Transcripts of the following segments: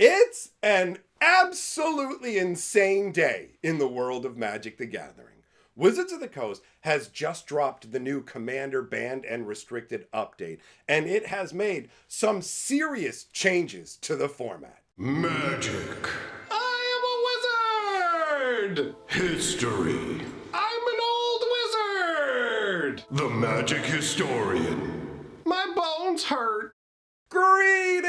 It's an absolutely insane day in the world of Magic the Gathering. Wizards of the Coast has just dropped the new Commander Banned and Restricted update, and it has made some serious changes to the format. Magic. I am a wizard! History. I'm an old wizard! The Magic Historian. My bones hurt. Greetings!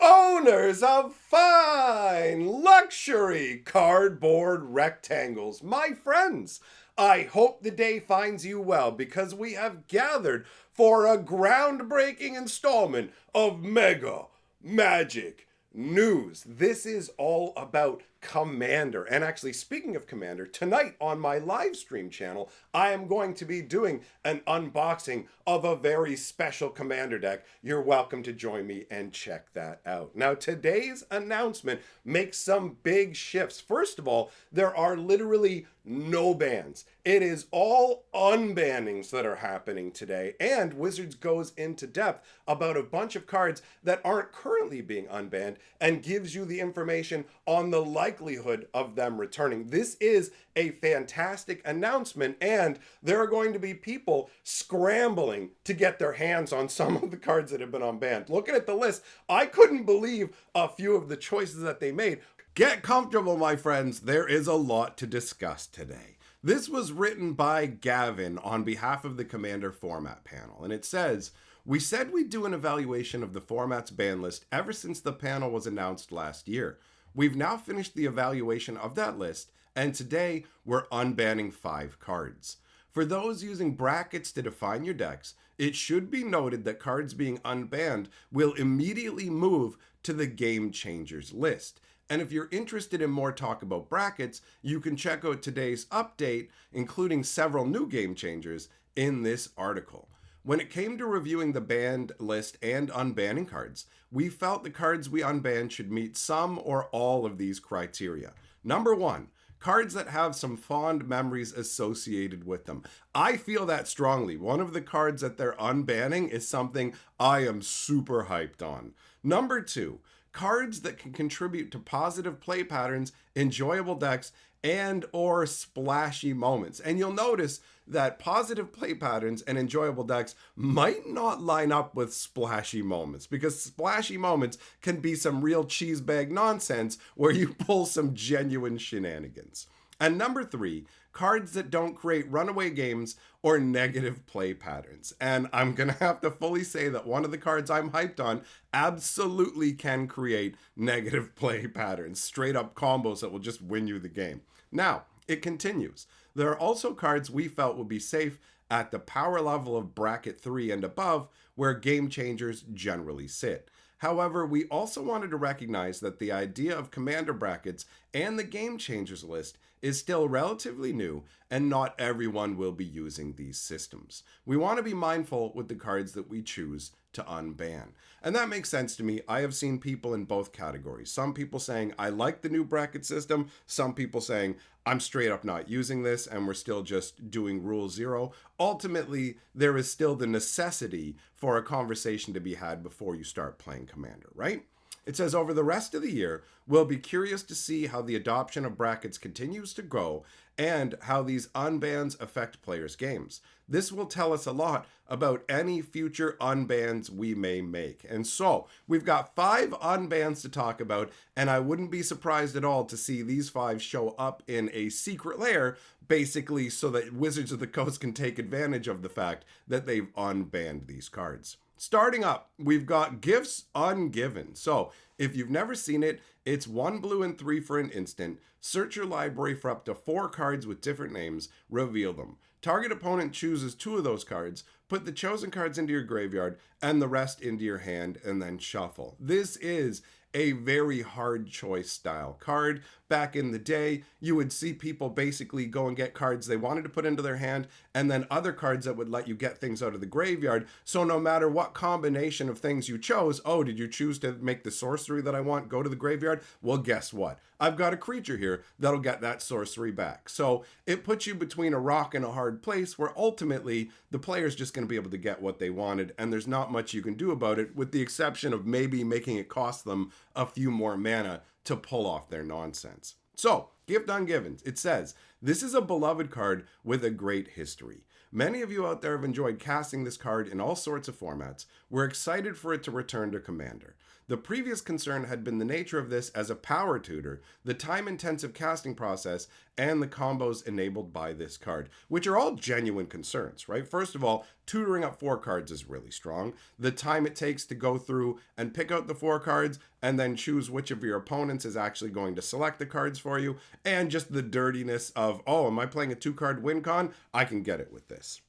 Owners of fine luxury cardboard rectangles, my friends. I hope the day finds you well because we have gathered for a groundbreaking installment of Mega Magic News. This is all about Commander. And actually, speaking of Commander, tonight on my live stream channel, I am going to be doing an unboxing of a very special Commander deck. You're welcome to join me and check that out. Now, today's announcement makes some big shifts. First of all, there are literally no bans. It is all unbannings that are happening today, and Wizards goes into depth about a bunch of cards that aren't currently being unbanned and gives you the information on the likelihood of them returning. This is a fantastic announcement, and there are going to be people scrambling to get their hands on some of the cards that have been unbanned. Looking at the list, I couldn't believe a few of the choices that they made. Get comfortable, my friends. There is a lot to discuss today. This was written by Gavin on behalf of the Commander format panel, and it says, "We said we'd do an evaluation of the format's ban list ever since the panel was announced last year. We've now finished the evaluation of that list, and today we're unbanning 5 cards. For those using brackets to define your decks, it should be noted that cards being unbanned will immediately move to the Game Changers list. And if you're interested in more talk about brackets, you can check out today's update, including several new Game Changers, in this article. When it came to reviewing the banned list and unbanning cards, we felt the cards we unbanned should meet some or all of these criteria. Number 1, cards that have some fond memories associated with them. I feel that strongly. One of the cards that they're unbanning is something I am super hyped on. Number 2, cards that can contribute to positive play patterns, enjoyable decks, and or splashy moments. And you'll notice that positive play patterns and enjoyable decks might not line up with splashy moments, because splashy moments can be some real cheesebag nonsense where you pull some genuine shenanigans. And number 3, cards that don't create runaway games or negative play patterns. And I'm going to have to fully say that one of the cards I'm hyped on absolutely can create negative play patterns, straight up combos that will just win you the game. Now, it continues. There are also cards we felt would be safe at the power level of bracket 3 and above, where Game Changers generally sit. However, we also wanted to recognize that the idea of Commander brackets and the Game Changers list is still relatively new, and not everyone will be using these systems. We want to be mindful with the cards that we choose to unban. And that makes sense to me. I have seen people in both categories. Some people saying, I like the new bracket system. Some people saying, I'm straight up not using this and we're still just doing rule 0. Ultimately, there is still the necessity for a conversation to be had before you start playing Commander, right? It says, over the rest of the year, we'll be curious to see how the adoption of brackets continues to go and how these unbans affect players' games. This will tell us a lot about any future unbans we may make. And so, we've got 5 unbans to talk about, and I wouldn't be surprised at all to see these 5 show up in a secret lair, basically so that Wizards of the Coast can take advantage of the fact that they've unbanned these cards. Starting up, we've got Gifts Ungiven. So, if you've never seen it, it's 1 blue and 3 for an instant. Search your library for up to 4 cards with different names, reveal them. Target opponent chooses 2 of those cards, put the chosen cards into your graveyard, and the rest into your hand, and then shuffle. This is a very hard choice style card. Back in the day, you would see people basically go and get cards they wanted to put into their hand and then other cards that would let you get things out of the graveyard. So no matter what combination of things you chose, oh, did you choose to make the sorcery that I want go to the graveyard? Well, guess what? I've got a creature here that'll get that sorcery back. So it puts you between a rock and a hard place where ultimately the player's just going to be able to get what they wanted, and there's not much you can do about it, with the exception of maybe making it cost them a few more mana to pull off their nonsense. So, Gift Ungiven, it says, this is a beloved card with a great history. Many of you out there have enjoyed casting this card in all sorts of formats. We're excited for it to return to Commander. The previous concern had been the nature of this as a power tutor, the time-intensive casting process, and the combos enabled by this card, which are all genuine concerns, right? First of all, tutoring up 4 cards is really strong. The time it takes to go through and pick out the 4 cards and then choose which of your opponents is actually going to select the cards for you, and just the dirtiness of, oh, am I playing a 2-card win con? I can get it with this.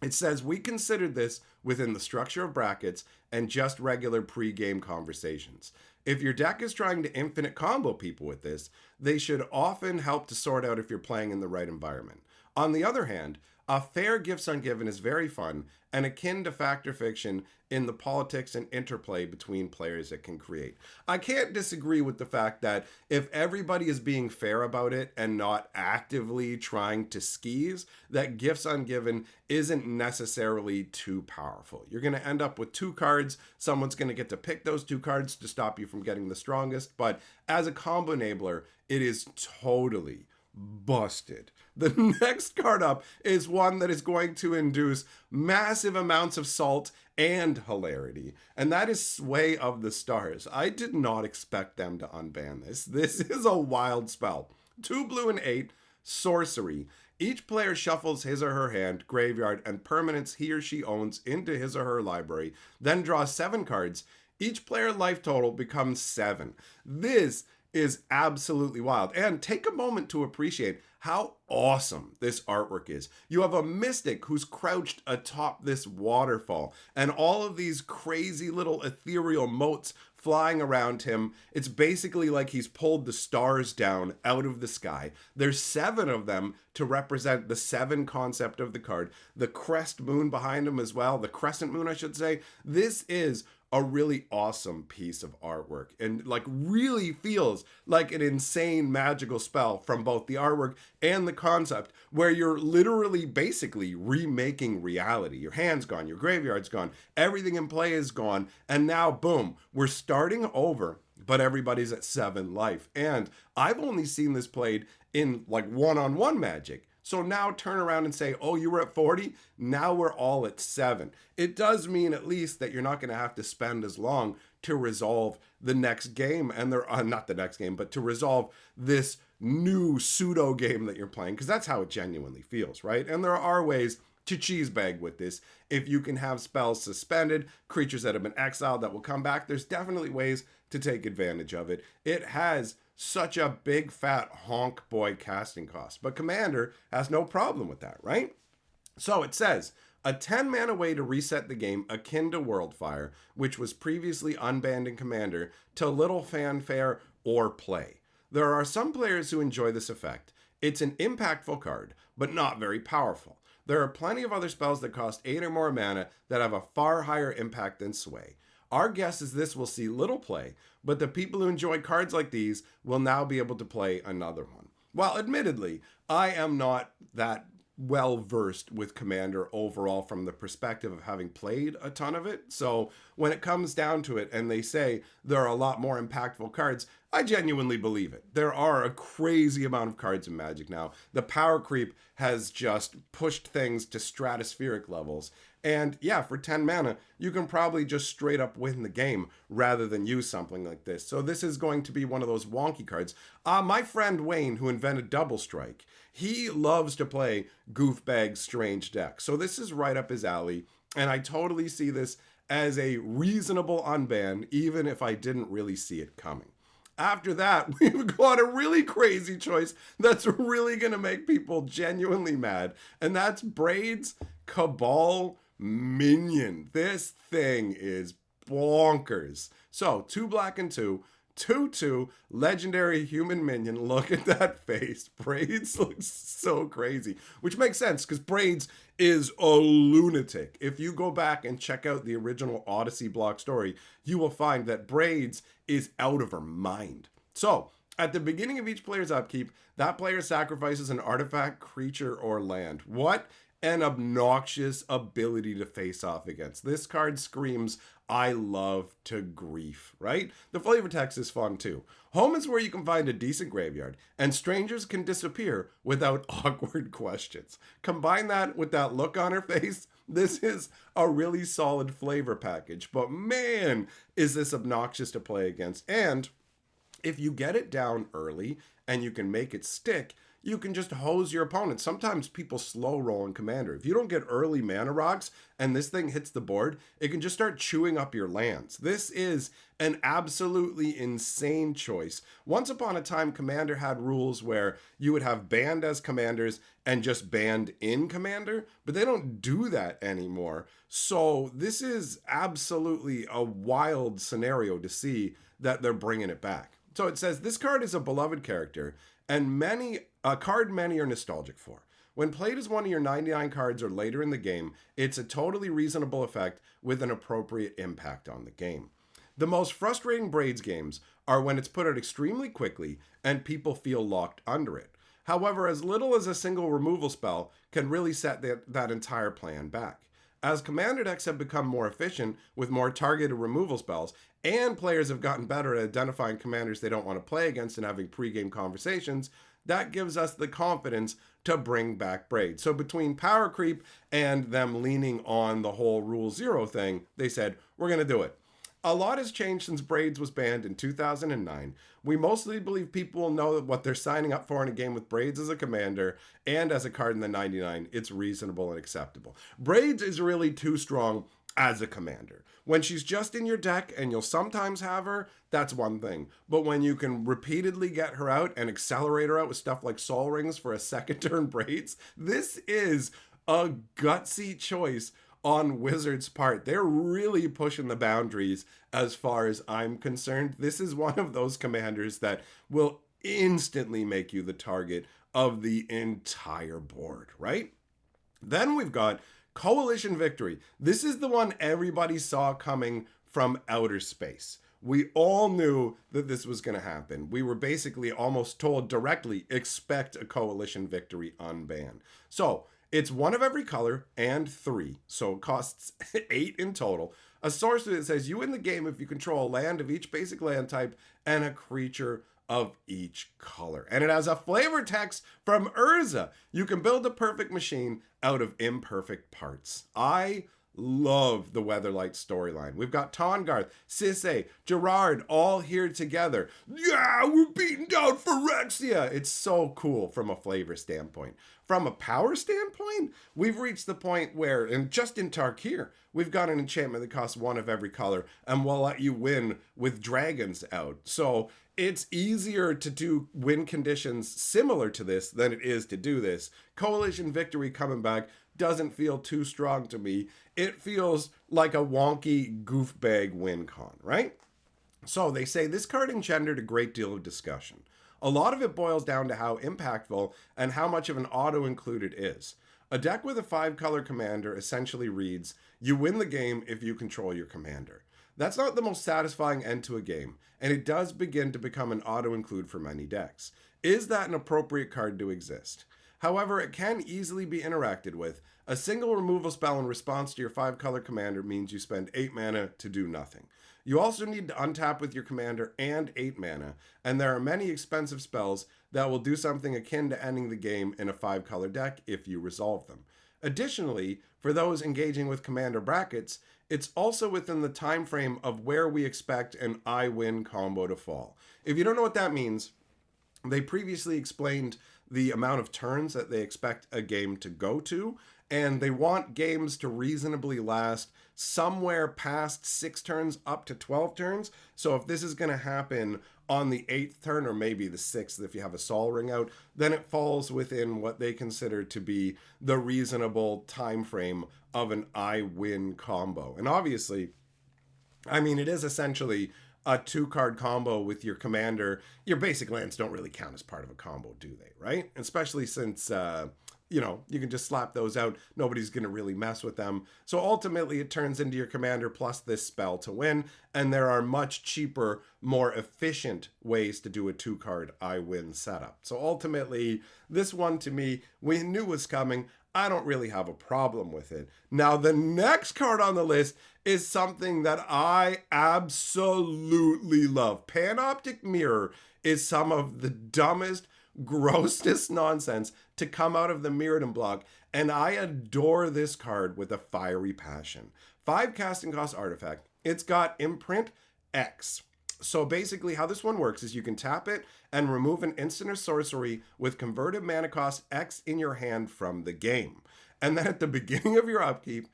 It says, we considered this within the structure of brackets and just regular pre-game conversations. If your deck is trying to infinite combo people with this, they should often help to sort out if you're playing in the right environment. On the other hand, a fair Gifts Ungiven is very fun and akin to Fact or Fiction in the politics and interplay between players it can create. I can't disagree with the fact that if everybody is being fair about it and not actively trying to skis, that Gifts Ungiven isn't necessarily too powerful. You're going to end up with 2 cards. Someone's going to get to pick those 2 cards to stop you from getting the strongest. But as a combo enabler, it is totally busted. The next card up is one that is going to induce massive amounts of salt and hilarity, and that is Sway of the Stars. I did not expect them to unban this. This is a wild spell. 2 blue and 8, sorcery. Each player shuffles his or her hand, graveyard, and permanents he or she owns into his or her library, then draws 7 cards. Each player life total becomes 7. This is absolutely wild. And take a moment to appreciate how awesome this artwork is. You have a mystic who's crouched atop this waterfall, and all of these crazy little ethereal motes flying around him. It's basically like he's pulled the stars down out of the sky. There's 7 of them to represent the 7 concept of the card. The crest moon behind him as well, the crescent moon, I should say. This is a really awesome piece of artwork, and like really feels like an insane magical spell from both the artwork and the concept, where you're literally basically remaking reality. Your hand's gone, your graveyard's gone, everything in play is gone, and now boom, we're starting over, but everybody's at 7 life. And I've only seen this played in like one-on-one Magic. So now turn around and say, oh, you were at 40, now we're all at 7. It does mean at least that you're not going to have to spend as long to resolve the next game, and not the next game, but to resolve this new pseudo game that you're playing, because that's how it genuinely feels, right? And there are ways to cheesebag with this. If you can have spells suspended, creatures that have been exiled that will come back, there's definitely ways to take advantage of it. It has such a big fat honk boy casting cost, but Commander has no problem with that, right? So it says, a 10 mana way to reset the game akin to Worldfire, which was previously unbanned in Commander, to little fanfare or play. There are some players who enjoy this effect. It's an impactful card, but not very powerful. There are plenty of other spells that cost 8 or more mana that have a far higher impact than Sway. Our guess is this will see little play, but the people who enjoy cards like these will now be able to play another one. While admittedly, I am not that well versed with Commander overall from the perspective of having played a ton of it. So when it comes down to it and they say there are a lot more impactful cards, I genuinely believe it. There are a crazy amount of cards in Magic now. The power creep has just pushed things to stratospheric levels. And yeah, for 10 mana, you can probably just straight up win the game rather than use something like this. So this is going to be one of those wonky cards. My friend Wayne, who invented Double Strike, he loves to play goofbag strange decks. So this is right up his alley. And I totally see this as a reasonable unban, even if I didn't really see it coming. After that, we've got a really crazy choice that's really going to make people genuinely mad. And that's Braid's Cabal Minion. This thing is bonkers. So 2 black and 2, 2/2 legendary human minion. Look at that face. Braids looks so crazy, which makes sense because Braids is a lunatic. If you go back and check out the original Odyssey block story, you will find that Braids is out of her mind. So, at the beginning of each player's upkeep, that player sacrifices an artifact, creature, or land. What an obnoxious ability to face off against. This card screams, I love to grief, right? The flavor text is fun too. Home is where you can find a decent graveyard, and strangers can disappear without awkward questions. Combine that with that look on her face, this is a really solid flavor package. But man, is this obnoxious to play against. And if you get it down early and you can make it stick, you can just hose your opponent. Sometimes people slow roll in Commander. If you don't get early mana rocks and this thing hits the board, it can just start chewing up your lands. This is an absolutely insane choice. Once upon a time, Commander had rules where you would have banned as commanders and just banned in Commander, but they don't do that anymore. So this is absolutely a wild scenario to see that they're bringing it back. So it says, this card is a beloved character and a card many are nostalgic for. When played as one of your 99 cards or later in the game, it's a totally reasonable effect with an appropriate impact on the game. The most frustrating Braids games are when it's put out extremely quickly and people feel locked under it. However, as little as a single removal spell can really set that entire plan back. As Commander decks have become more efficient with more targeted removal spells, and players have gotten better at identifying commanders they don't want to play against and having pre-game conversations, that gives us the confidence to bring back Braids. So between power creep and them leaning on the whole Rule Zero thing, they said, we're going to do it. A lot has changed since Braids was banned in 2009. We mostly believe people will know that what they're signing up for in a game with Braids as a commander and as a card in the 99, it's reasonable and acceptable. Braids is really too strong as a commander. When she's just in your deck and you'll sometimes have her, that's one thing. But when you can repeatedly get her out and accelerate her out with stuff like Soul Rings for a second turn Braids, this is a gutsy choice on Wizards' part. They're really pushing the boundaries as far as I'm concerned. This is one of those commanders that will instantly make you the target of the entire board, right? Then we've got Coalition Victory. This is the one everybody saw coming from outer space. We all knew that this was going to happen. We were basically almost told directly, expect a Coalition Victory unban. So it's one of every color and 3. So it costs 8 in total. A sorcery that says you win the game if you control a land of each basic land type and a creature of each color. And it has a flavor text from Urza. You can build a perfect machine out of imperfect parts. I love the Weatherlight storyline. We've got Tongarth, Sisay, Gerard all here together. Yeah, we're beating down Phyrexia. It's so cool from a flavor standpoint. From a power standpoint, we've reached the point where, and just in Tarkir, we've got an enchantment that costs 1 of every color and will let you win with dragons out. So it's easier to do win conditions similar to this than it is to do this. Coalition Victory coming back doesn't feel too strong to me. It feels like a wonky goof bag win con, right? So they say this card engendered a great deal of discussion. A lot of it boils down to how impactful and how much of an auto-include it is. A deck with a 5-color commander essentially reads, you win the game if you control your commander. That's not the most satisfying end to a game, and it does begin to become an auto-include for many decks. Is that an appropriate card to exist? However, it can easily be interacted with. A single removal spell in response to your 5-color commander means you spend 8 mana to do nothing. You also need to untap with your commander and 8 mana, and there are many expensive spells that will do something akin to ending the game in a 5-color deck if you resolve them. Additionally, for those engaging with commander brackets, it's also within the time frame of where we expect an I win combo to fall. If you don't know what that means, they previously explained the amount of turns that they expect a game to go to, and they want games to reasonably last somewhere past 6 turns up to 12 turns. So if this is going to happen on the 8th turn, or maybe the 6th if you have a Sol Ring out, then it falls within what they consider to be the reasonable time frame of an I win combo. And obviously, I mean, it is essentially a 2-card combo with your commander, your basic lands don't really count as part of a combo, do they? Right? Especially since, you can just slap those out. Nobody's going to really mess with them. So ultimately, it turns into your commander plus this spell to win. And there are much cheaper, more efficient ways to do a 2-card I win setup. So ultimately, this one to me, we knew was coming. I don't really have a problem with it. Now, the next card on the list is something that I absolutely love. Panoptic Mirror is some of the dumbest, grossest nonsense to come out of the Mirrodin block, and I adore this card with a fiery passion. 5 casting cost artifact. It's got imprint X. So basically how this one works is you can tap it and remove an instant or sorcery with converted mana cost X in your hand from the game. And then at the beginning of your upkeep,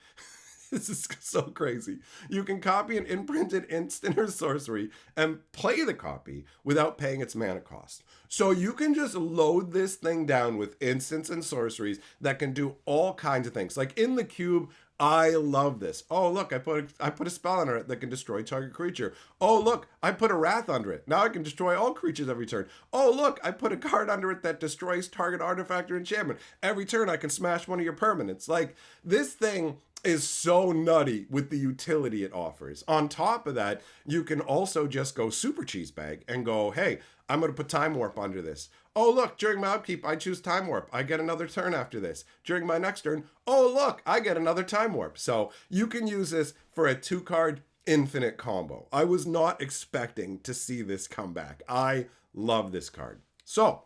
this is so crazy, you can copy an imprinted instant or sorcery and play the copy without paying its mana cost. So you can just load this thing down with instants and sorceries that can do all kinds of things. Like in the cube, I love this. Oh, look, I put a spell under it that can destroy target creature. Oh, look, I put a wrath under it. Now I can destroy all creatures every turn. Oh, look, I put a card under it that destroys target artifact or enchantment. Every turn I can smash one of your permanents. Like, this thing is so nutty with the utility it offers. On top of that, you can also just go super cheese bag and go, hey, I'm going to put Time Warp under this. Oh, look, during my upkeep, I choose Time Warp. I get another turn after this. During my next turn, oh, look, I get another Time Warp. So you can use this for a 2-card infinite combo. I was not expecting to see this come back. I love this card. So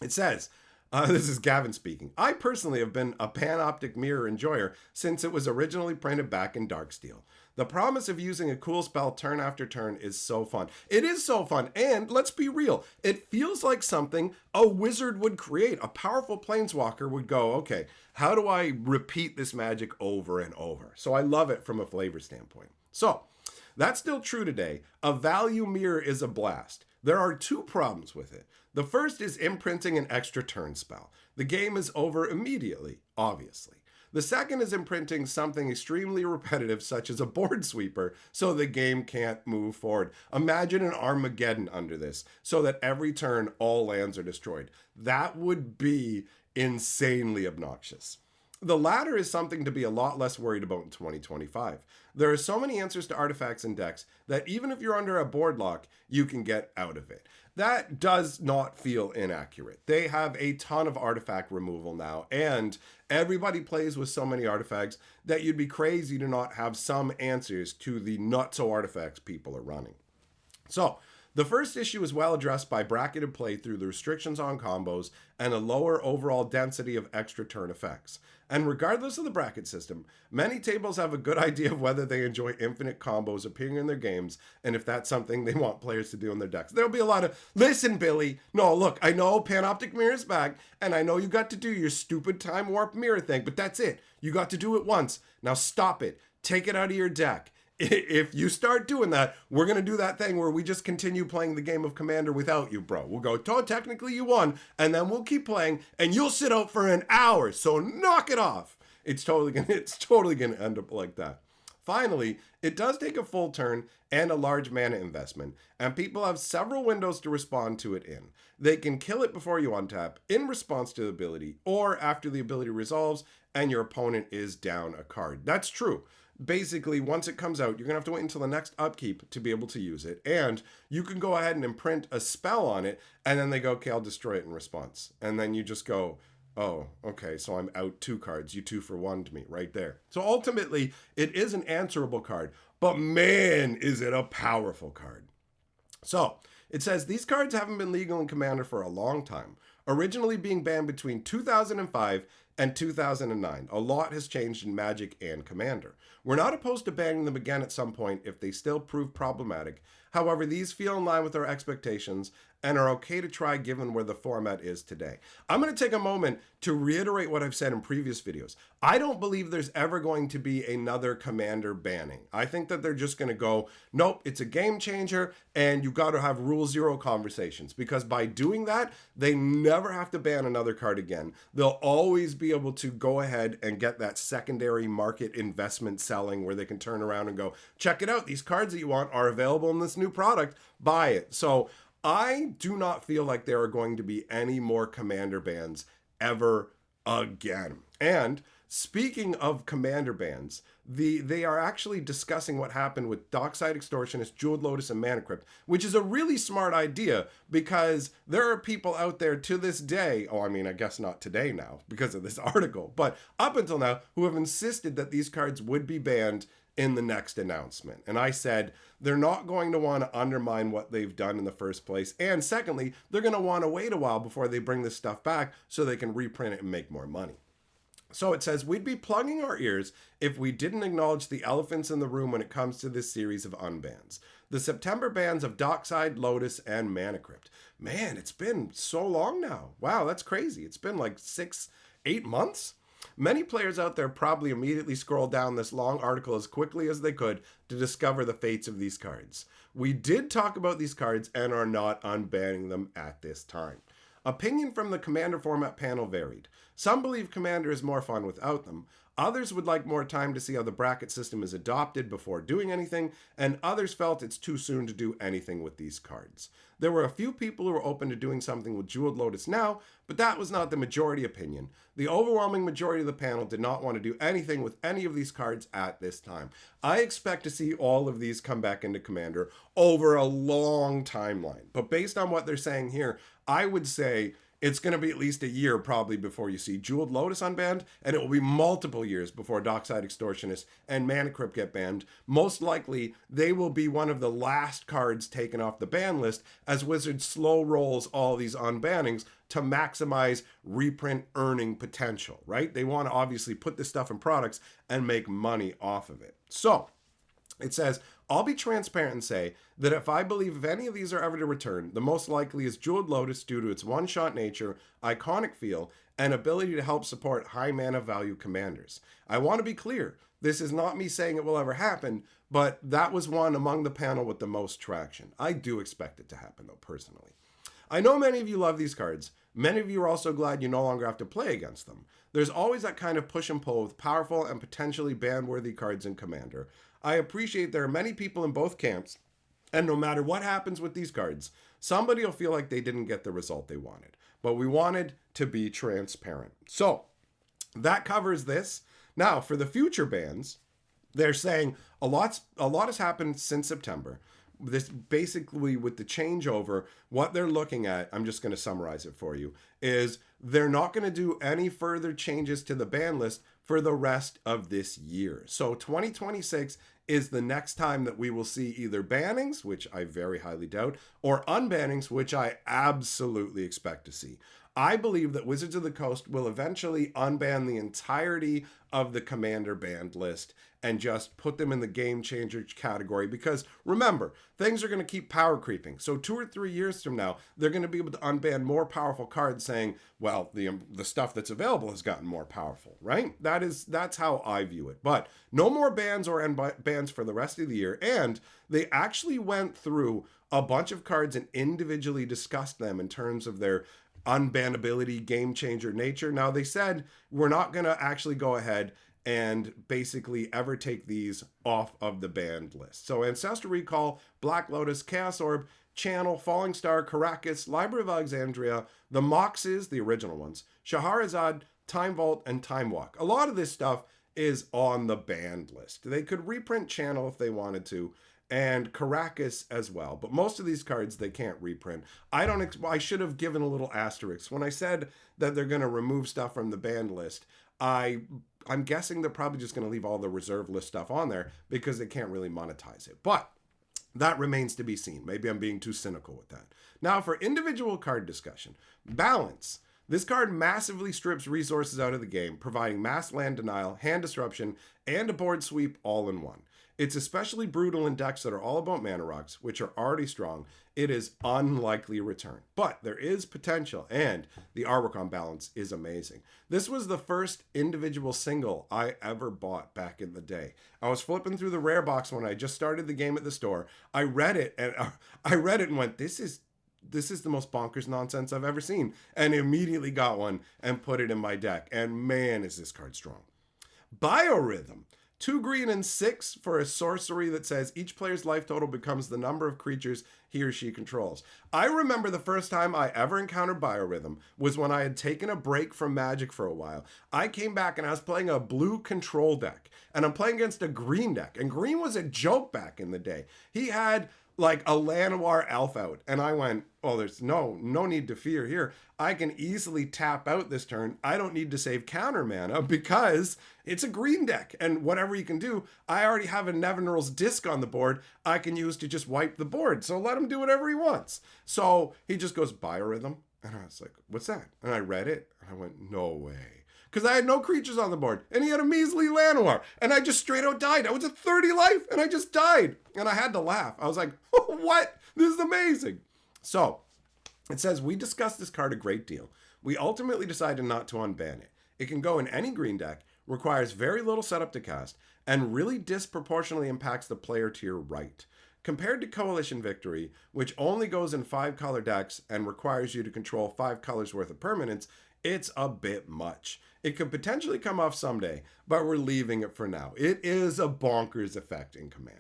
it says, this is Gavin speaking. I personally have been a Panoptic Mirror enjoyer since it was originally printed back in Darksteel. The promise of using a cool spell turn after turn is so fun. It is so fun, and let's be real, it feels like something a wizard would create. A powerful planeswalker would go, okay, how do I repeat this magic over and over? So I love it from a flavor standpoint. So that's still true today. A value mirror is a blast. There are 2 problems with it. The first is imprinting an extra turn spell. The game is over immediately, obviously. The second is imprinting something extremely repetitive, such as a board sweeper, so the game can't move forward. Imagine an Armageddon under this, so that every turn all lands are destroyed. That would be insanely obnoxious. The latter is something to be a lot less worried about in 2025. There are so many answers to artifacts and decks that even if you're under a board lock, you can get out of it. That does not feel inaccurate. They have a ton of artifact removal now, and everybody plays with so many artifacts that you'd be crazy to not have some answers to the not-so-artifacts people are running. So, the first issue is well addressed by bracketed play through the restrictions on combos and a lower overall density of extra turn effects. And regardless of the bracket system, many tables have a good idea of whether they enjoy infinite combos appearing in their games and if that's something they want players to do in their decks. There'll be a lot of, listen, Billy, no, look, I know Panoptic Mirror's back, and I know you got to do your stupid Time Warp Mirror thing, but that's it. You got to do it once. Now stop it. Take it out of your deck. If you start doing that, we're going to do that thing where we just continue playing the game of Commander without you, bro. We'll go, technically you won, and then we'll keep playing, and you'll sit out for an hour, so knock it off. It's totally gonna end up like that. Finally, it does take a full turn and a large mana investment, and people have several windows to respond to it in. They can kill it before you untap, in response to the ability, or after the ability resolves and your opponent is down a card. That's true. Basically, once it comes out, you're going to have to wait until the next upkeep to be able to use it. And you can go ahead and imprint a spell on it, and then they go, okay, I'll destroy it in response. And then you just go, oh, okay, so I'm out 2 cards. You 2-for-1'd me right there. So ultimately, it is an answerable card, but man, is it a powerful card. So it says these cards haven't been legal in Commander for a long time, originally being banned between 2005 and 2009. A lot has changed in Magic and Commander. We're not opposed to banning them again at some point if they still prove problematic. However, these feel in line with our expectations and are okay to try given where the format is today. I'm going to take a moment to reiterate what I've said in previous videos. I don't believe there's ever going to be another Commander banning. I think that they're just going to go, nope, it's a game changer and you got to have rule 0 conversations, because by doing that, they never never have to ban another card again. They'll always be able to go ahead and get that secondary market investment selling where they can turn around and go, check it out. These cards that you want are available in this new product. Buy it. So I do not feel like there are going to be any more Commander bans ever again. And speaking of Commander bans, they are actually discussing what happened with Dockside Extortionist, Jeweled Lotus, and Mana Crypt, which is a really smart idea because there are people out there to this day, I guess not today now because of this article, but up until now, who have insisted that these cards would be banned in the next announcement. And I said, they're not going to want to undermine what they've done in the first place. And secondly, they're going to want to wait a while before they bring this stuff back so they can reprint it and make more money. So it says, we'd be plugging our ears if we didn't acknowledge the elephants in the room when it comes to this series of unbans. The September bans of Dockside, Lotus, and Mana Crypt. Man, it's been so long now. Wow, that's crazy. It's been like 6-8 months. Many players out there probably immediately scrolled down this long article as quickly as they could to discover the fates of these cards. We did talk about these cards and are not unbanning them at this time. Opinion from the Commander format panel varied. Some believe Commander is more fun without them. Others would like more time to see how the bracket system is adopted before doing anything, and others felt it's too soon to do anything with these cards. There were a few people who were open to doing something with Jeweled Lotus now, but that was not the majority opinion. The overwhelming majority of the panel did not want to do anything with any of these cards at this time. I expect to see all of these come back into Commander over a long timeline, but based on what they're saying here, I would say it's going to be at least a year probably before you see Jeweled Lotus unbanned, and it will be multiple years before Dockside Extortionist and Mana Crypt get banned. Most likely, they will be one of the last cards taken off the ban list as Wizards slow rolls all these unbannings to maximize reprint earning potential, right? They want to obviously put this stuff in products and make money off of it. So, it says, I'll be transparent and say that if I believe if any of these are ever to return, the most likely is Jeweled Lotus due to its one-shot nature, iconic feel, and ability to help support high mana value commanders. I want to be clear, this is not me saying it will ever happen, but that was one among the panel with the most traction. I do expect it to happen though, personally. I know many of you love these cards. Many of you are also glad you no longer have to play against them. There's always that kind of push and pull with powerful and potentially ban-worthy cards in Commander. I appreciate there are many people in both camps, and no matter what happens with these cards, somebody will feel like they didn't get the result they wanted. But we wanted to be transparent. So, that covers this. Now, for the future bans, they're saying a lot has happened since September. This basically with the changeover, what they're looking at, I'm just going to summarize it for you, is they're not going to do any further changes to the ban list for the rest of this year. So 2026 is the next time that we will see either bannings, which I very highly doubt, or unbannings, which I absolutely expect to see. I believe that Wizards of the Coast will eventually unban the entirety of the Commander banned list and just put them in the game changer category, because remember, things are going to keep power creeping. So 2 or 3 years from now, they're going to be able to unban more powerful cards saying, well, the stuff that's available has gotten more powerful, right? That's how I view it. But no more bans or bans for the rest of the year. And they actually went through a bunch of cards and individually discussed them in terms of their unbannability, game changer nature. Now, they said we're not going to actually go ahead and basically ever take these off of the banned list. So Ancestral Recall, Black Lotus, Chaos Orb, Channel, Falling Star, Caracas, Library of Alexandria, the Moxes, the original ones, Shahrazad, Time Vault, and Time Walk. A lot of this stuff is on the banned list. They could reprint Channel if they wanted to, and Caracas as well. But most of these cards they can't reprint. I should have given a little asterisk. When I said that they're going to remove stuff from the banned list, I'm guessing they're probably just going to leave all the reserve list stuff on there because they can't really monetize it. But that remains to be seen. Maybe I'm being too cynical with that. Now for individual card discussion. Balance. This card massively strips resources out of the game, providing mass land denial, hand disruption, and a board sweep all in one. It's especially brutal in decks that are all about mana rocks, which are already strong. It is unlikely return, but there is potential, and the artwork on Balance is amazing. This was the first individual single I ever bought back in the day. I was flipping through the rare box when I just started the game at the store. I read it and went, this is this is the most bonkers nonsense I've ever seen. And immediately got one and put it in my deck. And man, is this card strong. Biorhythm. 2 green and 6 for a sorcery that says each player's life total becomes the number of creatures he or she controls. I remember the first time I ever encountered Biorhythm was when I had taken a break from Magic for a while. I came back and I was playing a blue control deck. And I'm playing against a green deck. And green was a joke back in the day. He had like a Llanowar elf out. And I went, oh, there's no need to fear here. I can easily tap out this turn. I don't need to save counter mana because it's a green deck. And whatever you can do, I already have a Nevinyrral's Disc on the board I can use to just wipe the board. So let him do whatever he wants. So he just goes Biorhythm. And I was like, what's that? And I read it. And I went, no way. Because I had no creatures on the board. And he had a measly Llanowar. And I just straight out died. I was at 30 life. And I just died. And I had to laugh. I was like, what? This is amazing. So it says, we discussed this card a great deal. We ultimately decided not to unban it. It can go in any green deck, requires very little setup to cast, and really disproportionately impacts the player to your right. Compared to Coalition Victory, which only goes in 5-color decks and requires you to control 5 colors worth of permanents, it's a bit much. It could potentially come off someday, but we're leaving it for now. It is a bonkers effect in Commander.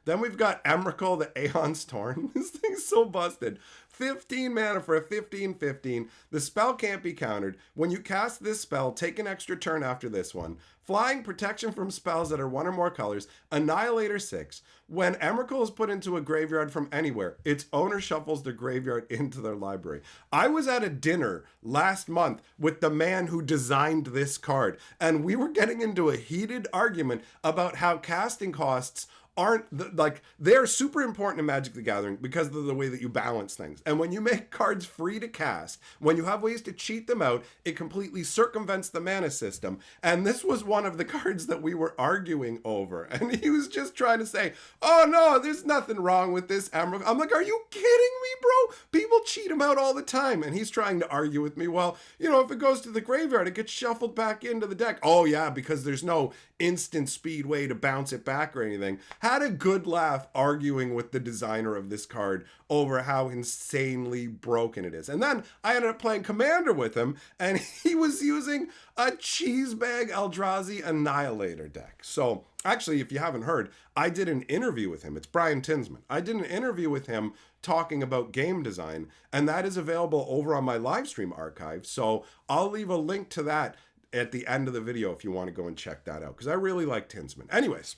Then we've got Emrakul, the Aeon's Torn. This thing's so busted. 15 mana for a 15/15. The spell can't be countered. When you cast this spell, take an extra turn after this one. Flying, protection from spells that are 1 or more colors. Annihilator 6. When Emrakul is put into a graveyard from anywhere, its owner shuffles the graveyard into their library. I was at a dinner last month with the man who designed this card, and we were getting into a heated argument about how casting costs they're super important in Magic the Gathering because of the way that you balance things. And when you make cards free to cast, when you have ways to cheat them out, it completely circumvents the mana system. And this was one of the cards that we were arguing over. And he was just trying to say, oh no, there's nothing wrong with this Emerald. I'm like, are you kidding me, bro? People cheat him out all the time. And he's trying to argue with me, well, if it goes to the graveyard, it gets shuffled back into the deck. Oh yeah, because there's no instant speed way to bounce it back or anything. Had a good laugh arguing with the designer of this card over how insanely broken it is. And then I ended up playing Commander with him, and he was using a cheesebag Eldrazi Annihilator deck. So actually, if you haven't heard, I did an interview with him. It's Brian Tinsman. I did an interview with him talking about game design, and that is available over on my live stream archive. So I'll leave a link to that at the end of the video if you want to go and check that out, because I really like Tinsman. Anyways,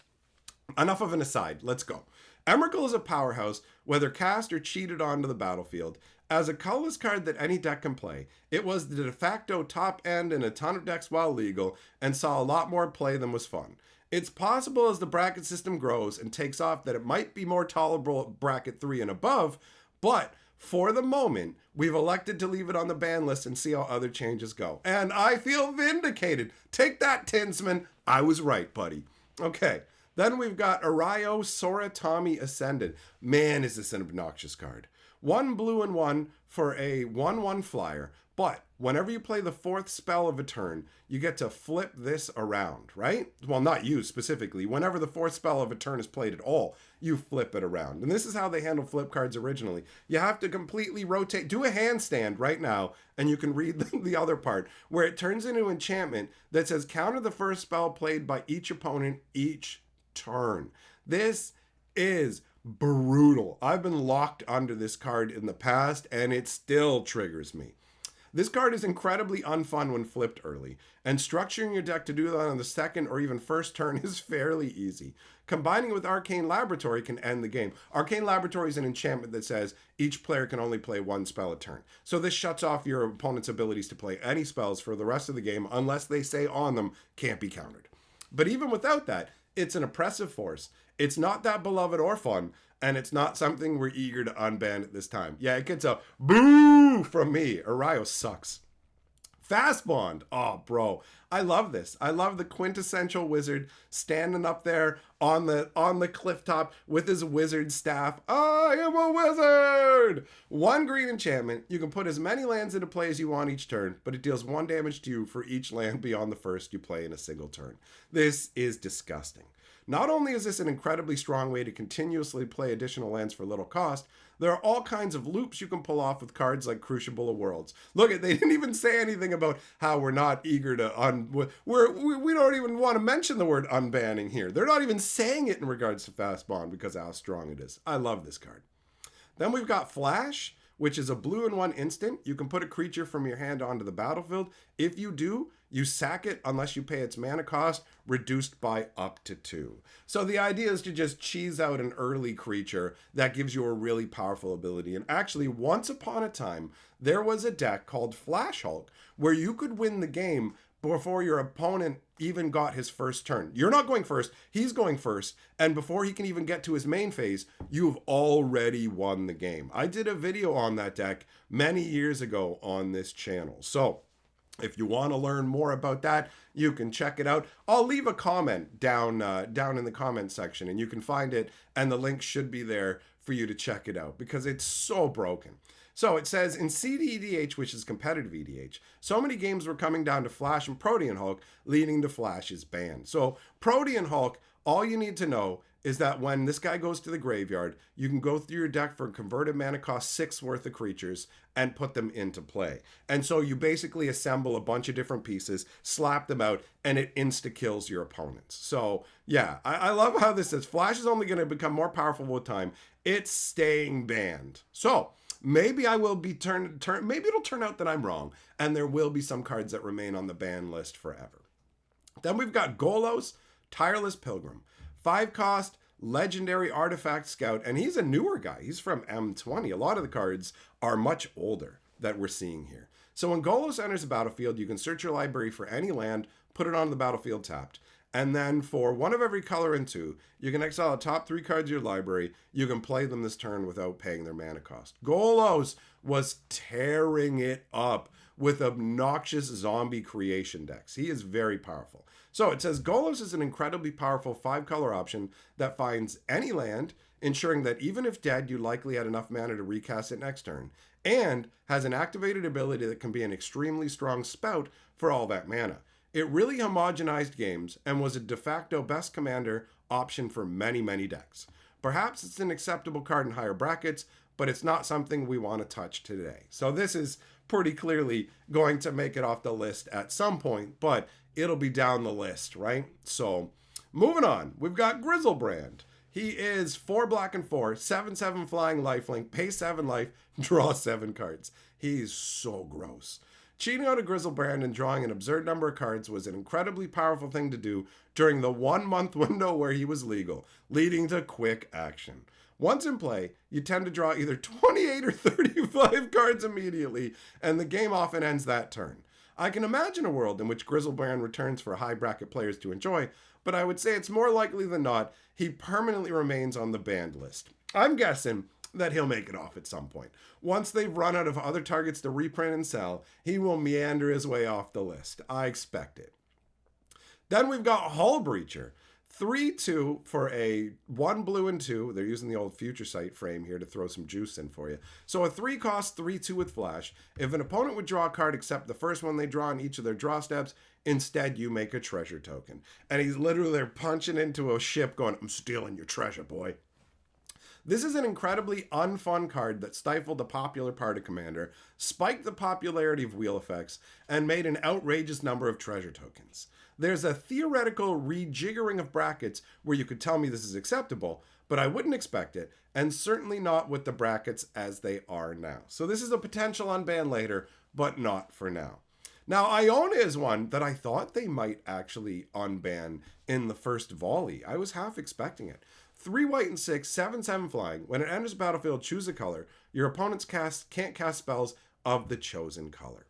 enough of an aside. Let's go. Emrakul is a powerhouse, whether cast or cheated onto the battlefield. As a colorless card that any deck can play, it was the de facto top end in a ton of decks while legal, and saw a lot more play than was fun. It's possible as the bracket system grows and takes off that it might be more tolerable at bracket 3 and above, but for the moment, we've elected to leave it on the ban list and see how other changes go. And I feel vindicated. Take that, Tinsman. I was right, buddy. Okay. Then we've got Arayo Soratami Ascendant. Man, is this an obnoxious card. 1 blue and 1 for a 1/1 flyer. But whenever you play the 4th spell of a turn, you get to flip this around, right? Well, not you specifically. Whenever the 4th spell of a turn is played at all, you flip it around. And this is how they handle flip cards originally. You have to completely rotate. Do a handstand right now, and you can read the other part, where it turns into an enchantment that says counter the first spell played by each opponent each turn. This is brutal. I've been locked under this card in the past, and it still triggers me. This card is incredibly unfun when flipped early, and structuring your deck to do that on the second or even first turn is fairly easy. Combining with Arcane Laboratory can end the game. Arcane Laboratory is an enchantment that says each player can only play 1 spell a turn. So this shuts off your opponent's abilities to play any spells for the rest of the game unless they say on them can't be countered. But even without that, it's an oppressive force. It's not that beloved or fun, and it's not something we're eager to unban at this time. Yeah, it gets a boo from me. Arayo sucks. Fast Bond. Oh, bro. I love this. I love the quintessential wizard standing up there on the cliff top with his wizard staff. I am a wizard! 1 green enchantment. You can put as many lands into play as you want each turn, but it deals 1 damage to you for each land beyond the first you play in a single turn. This is disgusting. Not only is this an incredibly strong way to continuously play additional lands for little cost, there are all kinds of loops you can pull off with cards like Crucible of Worlds. Look, they didn't even say anything about how we're not eager to we don't even want to mention the word unbanning here. They're not even saying it in regards to Fast Bond because of how strong it is. I love this card. Then we've got Flash, which is a blue and 1 instant. You can put a creature from your hand onto the battlefield. If you do, you sack it unless you pay its mana cost, reduced by up to 2. So the idea is to just cheese out an early creature that gives you a really powerful ability. And actually, once upon a time, there was a deck called Flash Hulk where you could win the game before your opponent even got his first turn. You're not going first, he's going first, and before he can even get to his main phase, you've already won the game. I did a video on that deck many years ago on this channel. So if you want to learn more about that, you can check it out. I'll leave a comment down in the comment section, and you can find it, and the link should be there for you to check it out because it's so broken. So it says, in CDEDH, which is competitive EDH, so many games were coming down to Flash and Protean Hulk, leading to Flash's ban. So Protean Hulk, all you need to know is that when this guy goes to the graveyard, you can go through your deck for converted mana cost 6 worth of creatures and put them into play. And so you basically assemble a bunch of different pieces, slap them out, and it insta-kills your opponents. So yeah, I love how this says Flash is only going to become more powerful with time. It's staying banned. So maybe I will be maybe it'll turn out that I'm wrong, and there will be some cards that remain on the ban list forever. Then we've got Golos, Tireless Pilgrim. 5 cost, legendary artifact scout, and he's a newer guy. He's from M20. A lot of the cards are much older that we're seeing here. So when Golos enters the battlefield, you can search your library for any land, put it on the battlefield tapped, and then for 1 of every color and 2, you can exile the top 3 cards of your library. You can play them this turn without paying their mana cost. Golos was tearing it up with obnoxious zombie creation decks. He is very powerful. So it says Golos is an incredibly powerful 5-color option that finds any land, ensuring that even if dead, you likely had enough mana to recast it next turn, and has an activated ability that can be an extremely strong spout for all that mana. It really homogenized games and was a de facto best commander option for many, many decks. Perhaps it's an acceptable card in higher brackets, but it's not something we want to touch today. So this is pretty clearly going to make it off the list at some point, but it'll be down the list, right? So moving on, we've got Grizzlebrand. He is 4 black and 4, 7/7 flying lifelink, pay 7 life, draw 7 cards. He's so gross. Cheating out a Grizzlebrand and drawing an absurd number of cards was an incredibly powerful thing to do during the 1-month window where he was legal, leading to quick action. Once in play, you tend to draw either 28 or 35 cards immediately, and the game often ends that turn. I can imagine a world in which Grizzlebrand returns for high bracket players to enjoy, but I would say it's more likely than not he permanently remains on the banned list. I'm guessing that he'll make it off at some point. Once they've run out of other targets to reprint and sell, he will meander his way off the list. I expect it. Then we've got Hull Breacher. 3/2 for a 1 blue and 2. They're using the old Future Sight frame here to throw some juice in for you. So a 3 cost 3/2 with Flash. If an opponent would draw a card except the first one they draw in each of their draw steps, instead you make a treasure token. And he's literally there punching into a ship going, I'm stealing your treasure, boy. This is an incredibly unfun card that stifled the popular part of Commander, spiked the popularity of wheel effects, and made an outrageous number of treasure tokens. There's a theoretical rejiggering of brackets where you could tell me this is acceptable, but I wouldn't expect it, and certainly not with the brackets as they are now. So this is a potential unban later, but not for now. Now, Iona is one that I thought they might actually unban in the first volley. I was half expecting it. 3 white and 6, 7/7 flying. When it enters the battlefield, choose a color. Your opponents can't cast spells of the chosen color.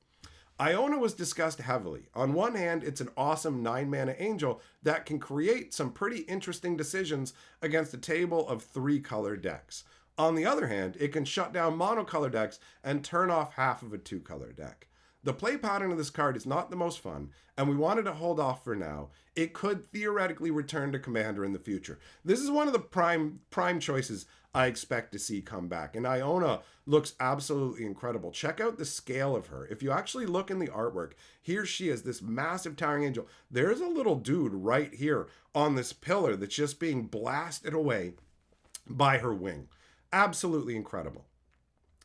Iona was discussed heavily. On one hand, it's an awesome 9-mana angel that can create some pretty interesting decisions against a table of 3-color decks. On the other hand, it can shut down monocolor decks and turn off half of a 2-color deck. The play pattern of this card is not the most fun, and we wanted to hold off for now. It could theoretically return to Commander in the future. This is one of the prime choices I expect to see come back. And Iona looks absolutely incredible. Check out the scale of her. If you actually look in the artwork, here she is, this massive towering angel. There's a little dude right here on this pillar that's just being blasted away by her wing. Absolutely incredible.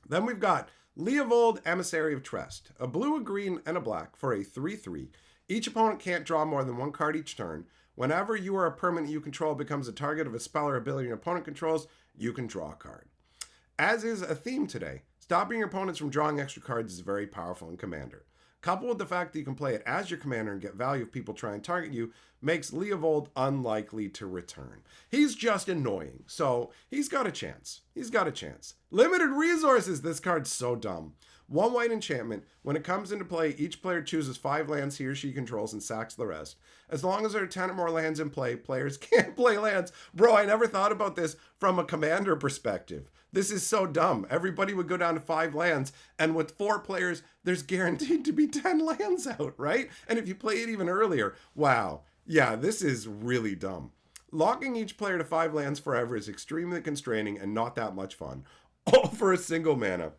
Then we've got Leovold, Emissary of Trest, a blue, a green, and a black for a 3/3. Each opponent can't draw more than one card each turn. Whenever you or a permanent you control becomes a target of a spell or ability an opponent controls, you can draw a card. As is a theme today, stopping your opponents from drawing extra cards is very powerful in Commander. Coupled with the fact that you can play it as your commander and get value if people try and target you, makes Leovold unlikely to return. He's just annoying, so he's got a chance. He's got a chance. Limited resources, this card's so dumb. 1 white enchantment. When it comes into play, each player chooses 5 lands he or she controls and sacks the rest. As long as there are 10 or more lands in play, players can't play lands. Bro, I never thought about this from a commander perspective. This is so dumb. Everybody would go down to 5 lands, and with 4 players, there's guaranteed to be 10 lands out, right? And if you play it even earlier, wow. Yeah, this is really dumb. Locking each player to 5 lands forever is extremely constraining and not that much fun. All for a single mana.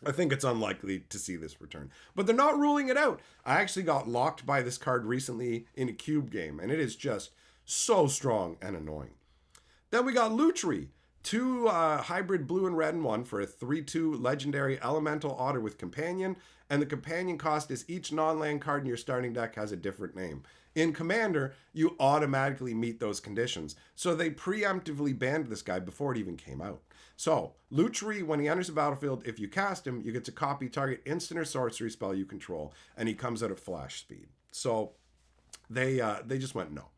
I think it's unlikely to see this return. But they're not ruling it out. I actually got locked by this card recently in a cube game, and it is just so strong and annoying. Then we got Lutri. 2 hybrid blue and red and 1 for a 3/2 legendary elemental otter with companion, and the companion cost is each non-land card in your starting deck has a different name. In Commander, you automatically meet those conditions, so they preemptively banned this guy before it even came out. So, Lutri, when he enters the battlefield, if you cast him, you get to copy target instant or sorcery spell you control, and he comes out at flash speed. So, they just went no.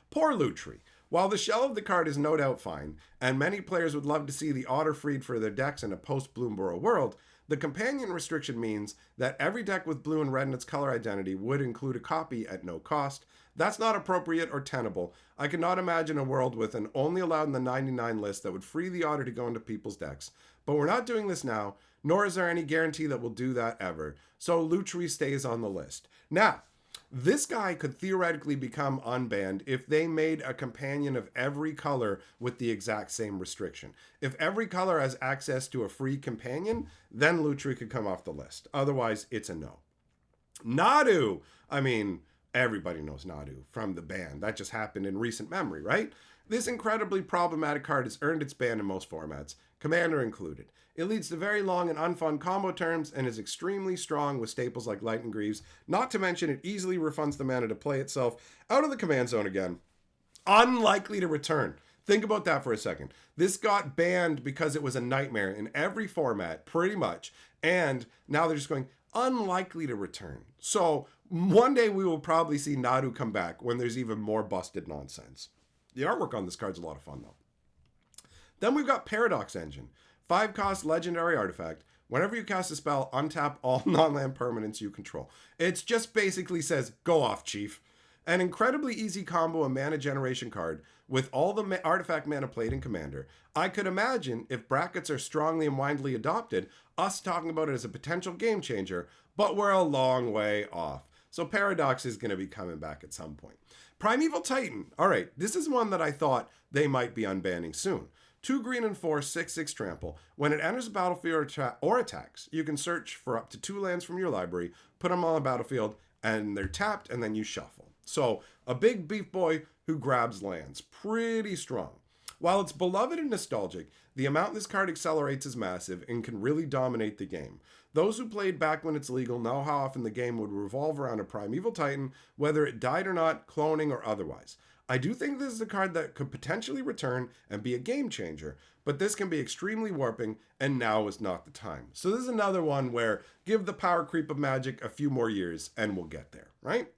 Poor Lutri. While the shell of the card is no doubt fine, and many players would love to see the otter freed for their decks in a post-Bloomborough world, the companion restriction means that every deck with blue and red in its color identity would include a copy at no cost. That's not appropriate or tenable. I cannot imagine a world with an only allowed in the 99 list that would free the otter to go into people's decks. But we're not doing this now, nor is there any guarantee that we'll do that ever. So Lutri stays on the list. Now, this guy could theoretically become unbanned if they made a companion of every color with the exact same restriction. If every color has access to a free companion, then Lutri could come off the list. Otherwise, it's a no. Nadu! I mean, everybody knows Nadu from the ban. That just happened in recent memory, right? This incredibly problematic card has earned its ban in most formats, Commander included. It leads to very long and unfun combo terms and is extremely strong with staples like Lightning Greaves, not to mention it easily refunds the mana to play itself out of the command zone again. Unlikely to return. Think about that for a second. This got banned because it was a nightmare in every format, pretty much, and now they're just going, unlikely to return. So one day we will probably see Nadu come back when there's even more busted nonsense. The artwork on this card's a lot of fun, though. Then we've got Paradox Engine. 5-cost legendary artifact. Whenever you cast a spell, untap all non-land permanents you control. It just basically says, go off, chief. An incredibly easy combo and mana generation card with all the artifact mana played in Commander. I could imagine, if brackets are strongly and widely adopted, us talking about it as a potential game changer, but we're a long way off. So Paradox is going to be coming back at some point. Primeval Titan. All right, this is one that I thought they might be unbanning soon. 2 green and 4, 6/6 trample. When it enters the battlefield or attacks, you can search for up to 2 lands from your library, put them on the battlefield, and they're tapped, and then you shuffle. So, a big beef boy who grabs lands. Pretty strong. While it's beloved and nostalgic, the amount this card accelerates is massive and can really dominate the game. Those who played back when it's legal know how often the game would revolve around a Primeval Titan, whether it died or not, cloning or otherwise. I do think this is a card that could potentially return and be a game changer, but this can be extremely warping, and now is not the time. So this is another one where give the power creep of Magic a few more years, and we'll get there, right?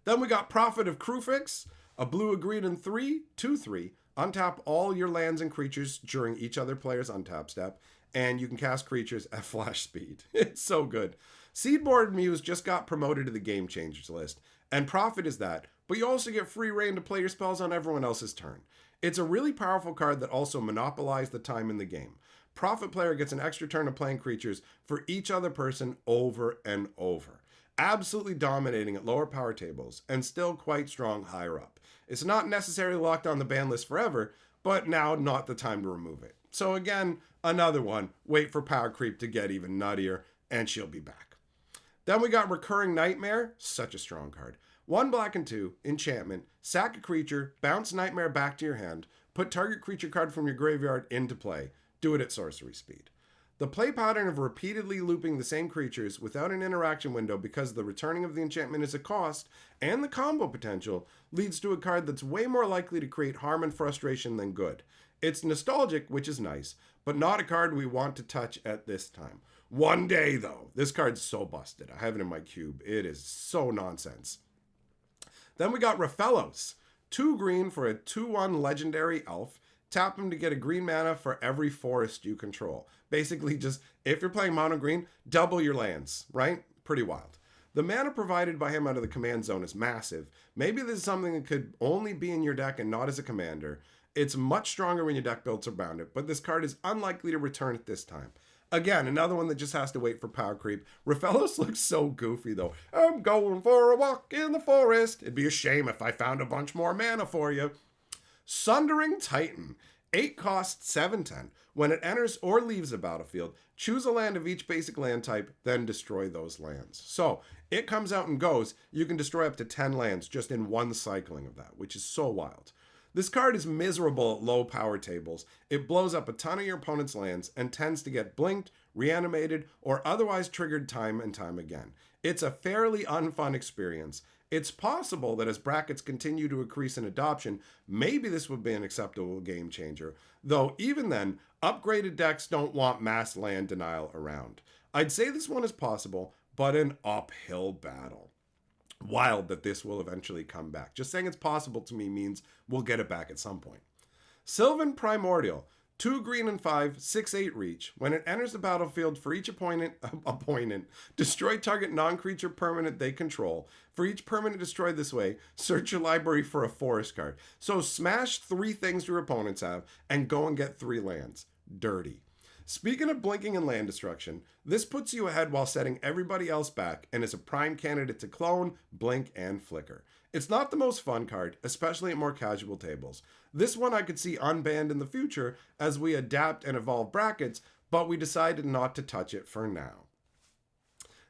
Then we got Prophet of Krufix, a blue, a green, and 3, 2/3. Untap all your lands and creatures during each other player's untap step, and you can cast creatures at flash speed. It's so good. Seedboard Muse just got promoted to the Game Changers list, and Prophet is that, but you also get free reign to play your spells on everyone else's turn. It's a really powerful card that also monopolizes the time in the game. Prophet player gets an extra turn of playing creatures for each other person over and over. Absolutely dominating at lower power tables, and still quite strong higher up. It's not necessarily locked on the ban list forever, but now not the time to remove it. So again, another one. Wait for power creep to get even nuttier, and she'll be back. Then we got Recurring Nightmare. Such a strong card. 1 black and 2, enchantment, sack a creature, bounce Nightmare back to your hand, put target creature card from your graveyard into play. Do it at sorcery speed. The play pattern of repeatedly looping the same creatures without an interaction window because the returning of the enchantment is a cost, and the combo potential, leads to a card that's way more likely to create harm and frustration than good. It's nostalgic, which is nice, but not a card we want to touch at this time. One day, though. This card's so busted. I have it in my cube. It is so nonsense. Then we got Raphellos. 2 green for a 2/1 legendary elf. Tap him to get a green mana for every forest you control. Basically, just if you're playing mono green, double your lands, right? Pretty wild. The mana provided by him out of the command zone is massive. Maybe this is something that could only be in your deck and not as a commander. It's much stronger when your deck builds around it, but this card is unlikely to return at this time. Again, another one that just has to wait for power creep. Raphellos looks so goofy, though. I'm going for a walk in the forest. It'd be a shame if I found a bunch more mana for you. Sundering Titan. 8 cost, 7/10. When it enters or leaves a battlefield, choose a land of each basic land type, then destroy those lands. So, it comes out and goes. You can destroy up to 10 lands just in one cycling of that, which is so wild. This card is miserable at low power tables. It blows up a ton of your opponent's lands and tends to get blinked, reanimated, or otherwise triggered time and time again. It's a fairly unfun experience. It's possible that as brackets continue to increase in adoption, maybe this would be an acceptable game changer. Though even then, upgraded decks don't want mass land denial around. I'd say this one is possible, but an uphill battle. Wild that this will eventually come back. Just saying it's possible to me means we'll get it back at some point. Sylvan Primordial. 2 green and 5, 6/8 reach. When it enters the battlefield, for each opponent, destroy target non-creature permanent they control. For each permanent destroyed this way, search your library for a forest card. So smash 3 things your opponents have and go and get 3 lands. Dirty. Speaking of blinking and land destruction, this puts you ahead while setting everybody else back and is a prime candidate to clone, blink, and flicker. It's not the most fun card, especially at more casual tables. This one I could see unbanned in the future as we adapt and evolve brackets, but we decided not to touch it for now.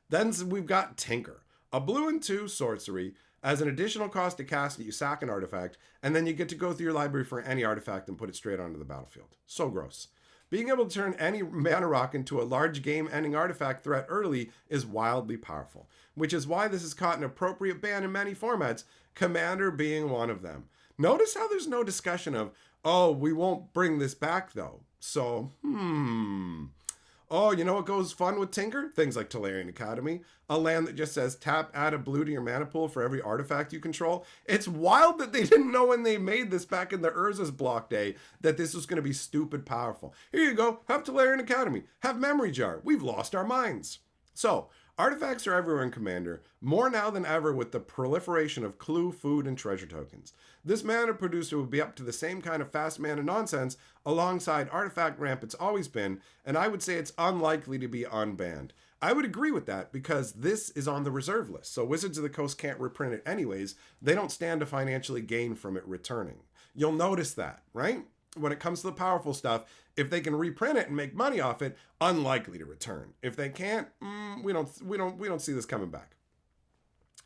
Then we've got Tinker. A blue and 2 sorcery. As an additional cost to cast it, you sack an artifact, and then you get to go through your library for any artifact and put it straight onto the battlefield. So gross. Being able to turn any mana rock into a large game-ending artifact threat early is wildly powerful, which is why this has caught an appropriate ban in many formats, Commander being one of them. Notice how there's no discussion of, oh, we won't bring this back though. So, Oh, you know what goes fun with Tinker? Things like Talarian Academy. A land that just says tap, add a blue to your mana pool for every artifact you control. It's wild that they didn't know when they made this back in the Urza's block day that this was going to be stupid powerful. Here you go. Have Talarian Academy. Have Memory Jar. We've lost our minds. So, artifacts are everywhere in Commander, more now than ever with the proliferation of clue, food, and treasure tokens. This mana producer would be up to the same kind of fast mana nonsense alongside artifact ramp it's always been, and I would say it's unlikely to be unbanned. I would agree with that because this is on the reserve list, so Wizards of the Coast can't reprint it anyways. They don't stand to financially gain from it returning. You'll notice that, right? When it comes to the powerful stuff, if they can reprint it and make money off it, unlikely to return. If they can't, we don't see this coming back.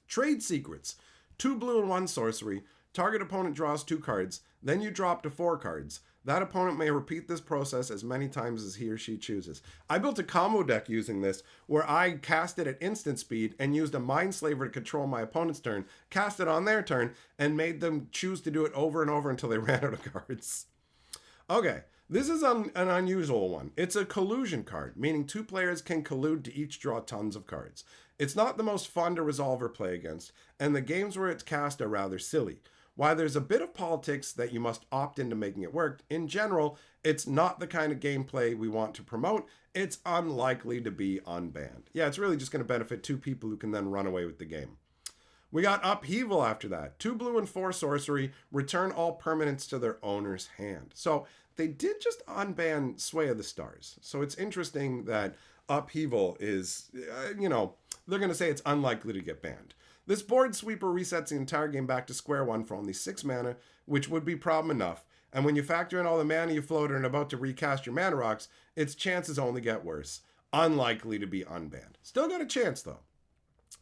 Trade Secrets. 2 blue and 1 sorcery. Target opponent draws 2 cards. Then you drop to 4 cards. That opponent may repeat this process as many times as he or she chooses. I built a combo deck using this where I cast it at instant speed and used a Mindslaver to control my opponent's turn, cast it on their turn, and made them choose to do it over and over until they ran out of cards. Okay, this is an unusual one. It's a collusion card, meaning 2 players can collude to each draw tons of cards. It's not the most fun to resolve or play against, and the games where it's cast are rather silly. While there's a bit of politics that you must opt into making it work, in general, it's not the kind of gameplay we want to promote. It's unlikely to be unbanned. Yeah, it's really just going to benefit 2 people who can then run away with the game. We got Upheaval after that. 2 blue and 4 sorcery, return all permanents to their owner's hand. So they did just unban Sway of the Stars. So it's interesting that Upheaval is, they're going to say it's unlikely to get banned. This board sweeper resets the entire game back to square one for only 6 mana, which would be problem enough. And when you factor in all the mana you floated and about to recast your mana rocks, its chances only get worse. Unlikely to be unbanned. Still got a chance though.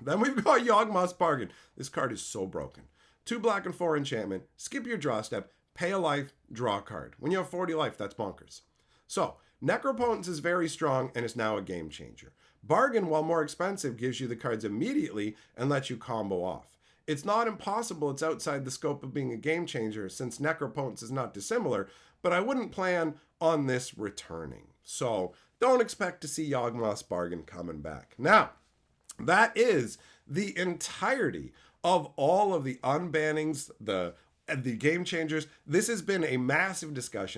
Then we've got Yawgmoth's Bargain. This card is so broken. 2 black and 4 enchantment, skip your draw step, pay a life, draw a card. When you have 40 life, that's bonkers. So, Necropotence is very strong and is now a game changer. Bargain, while more expensive, gives you the cards immediately and lets you combo off. It's not impossible it's outside the scope of being a game changer since Necropotence is not dissimilar, but I wouldn't plan on this returning. So, don't expect to see Yawgmoth's Bargain coming back. Now, that is the entirety of all of the unbannings, the game changers. This has been a massive discussion.